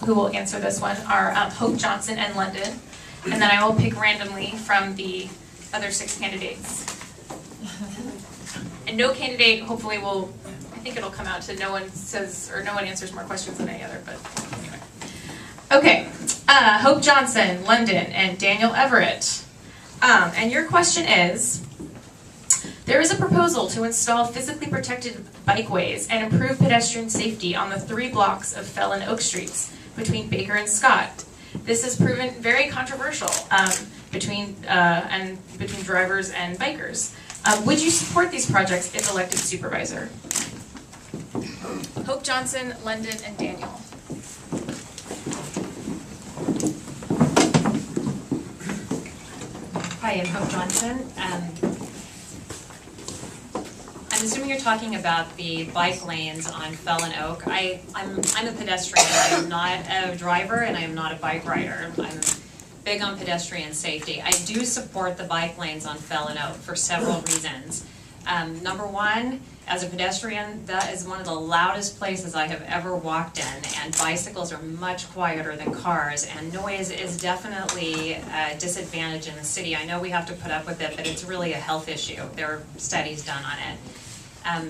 who will answer this one are Hope Johnson and London, and then I will pick randomly from the other 6 candidates. And no candidate, hopefully, will. I think it'll come out to no one says or no one answers more questions than any other. But anyway, okay. Hope Johnson, London, and Daniel Everett. And your question is: there is a proposal to install physically protected bikeways and improve pedestrian safety on the 3 blocks of Fell and Oak Streets between Baker and Scott. This has proven very controversial between drivers and bikers. Would you support these projects if elected supervisor? Hope Johnson, London, and Daniel. Hi, I'm Hope Johnson. I'm assuming you're talking about the bike lanes on Fell and Oak. I'm a pedestrian. I am not a driver and I am not a bike rider. I'm big on pedestrian safety. I do support the bike lanes on Fell and Oak for several reasons. Number one, as a pedestrian, that is one of the loudest places I have ever walked in, and bicycles are much quieter than cars, and noise is definitely a disadvantage in the city. I know we have to put up with it, but it's really a health issue. There are studies done on it.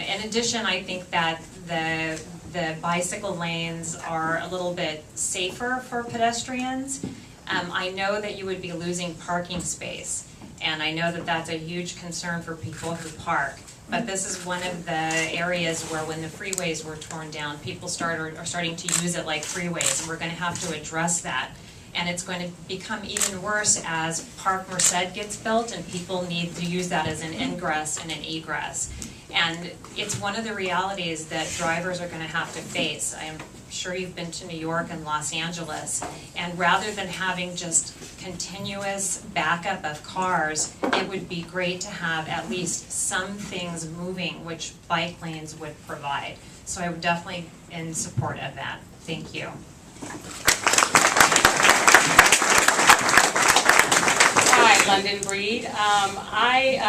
In addition, I think that the bicycle lanes are a little bit safer for pedestrians. I know that you would be losing parking space, and I know that that's a huge concern for people who park. But this is one of the areas where when the freeways were torn down, people are starting to use it like freeways, and we're going to have to address that. And it's going to become even worse as Park Merced gets built and people need to use that as an ingress and an egress. And it's one of the realities that drivers are going to have to face. I'm sure you've been to New York and Los Angeles, and rather than having just continuous backup of cars, it would be great to have at least some things moving, which bike lanes would provide. So I would definitely in support of that. Thank you. Hi, London Breed. I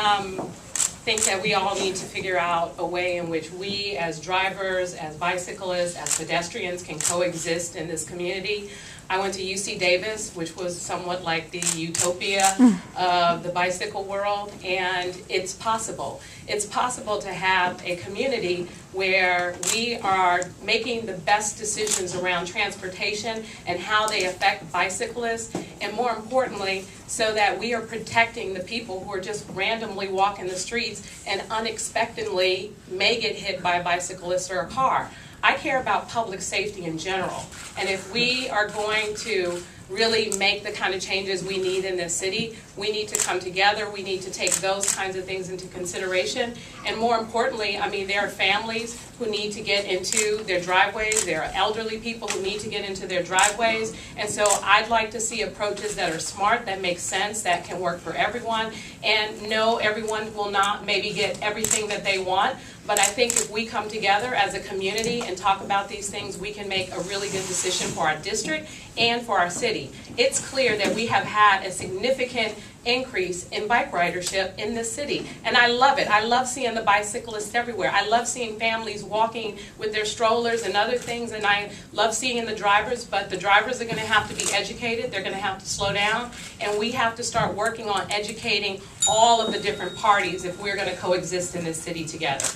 think that we all need to figure out a way in which we as drivers, as bicyclists, as pedestrians can coexist in this community. I went to UC Davis, which was somewhat like the utopia of the bicycle world, and it's possible. It's possible to have a community where we are making the best decisions around transportation and how they affect bicyclists, and more importantly, so that we are protecting the people who are just randomly walking the streets and unexpectedly may get hit by a bicyclist or a car. I care about public safety in general, and if we are going to really make the kind of changes we need in this city, we need to come together, we need to take those kinds of things into consideration, and more importantly, I mean, there are families who need to get into their driveways, there are elderly people who need to get into their driveways, and so I'd like to see approaches that are smart, that make sense, that can work for everyone, and no, everyone will not maybe get everything that they want, but I think if we come together as a community and talk about these things, we can make a really good decision for our district and for our city. It's clear that we have had a significant increase in bike ridership in this city, and I love it. I love seeing the bicyclists everywhere. I love seeing families walking with their strollers and other things, and I love seeing the drivers, but the drivers are going to have to be educated. They're going to have to slow down, and we have to start working on educating all of the different parties if we're going to coexist in this city together.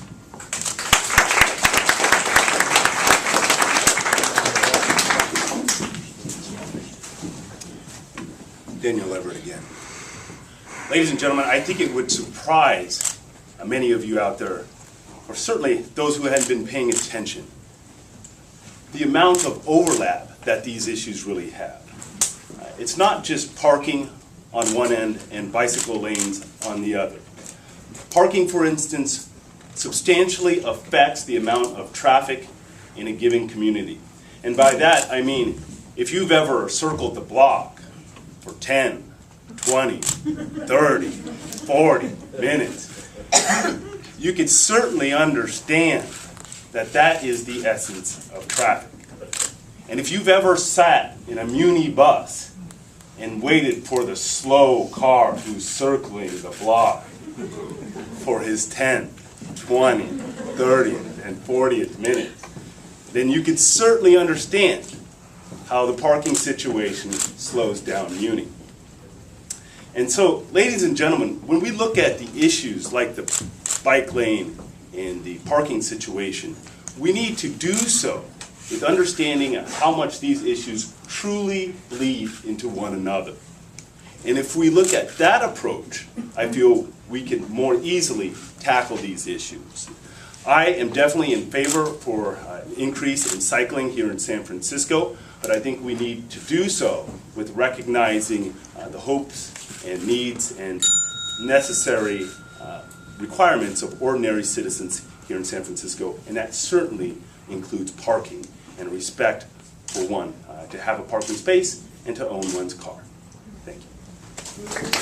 Daniel Everett again. Ladies and gentlemen, I think it would surprise many of you out there, or certainly those who hadn't been paying attention, the amount of overlap that these issues really have. It's not just parking on one end and bicycle lanes on the other. Parking, for instance, substantially affects the amount of traffic in a given community. And by that, I mean, if you've ever circled the block for 10, 20, 30, 40 minutes, you could certainly understand that that is the essence of traffic. And if you've ever sat in a muni bus and waited for the slow car who's circling the block for his 10, 20, 30, and 40th minute, then you could certainly understand how the parking situation slows down Muni. And so, ladies and gentlemen, when we look at the issues like the bike lane and the parking situation, we need to do so with understanding how much these issues truly bleed into one another. And if we look at that approach, I feel we can more easily tackle these issues. I am definitely in favor for an increase in cycling here in San Francisco, but I think we need to do so with recognizing the hopes and needs and necessary requirements of ordinary citizens here in San Francisco, and that certainly includes parking and respect for one, to have a parking space and to own one's car. Thank you.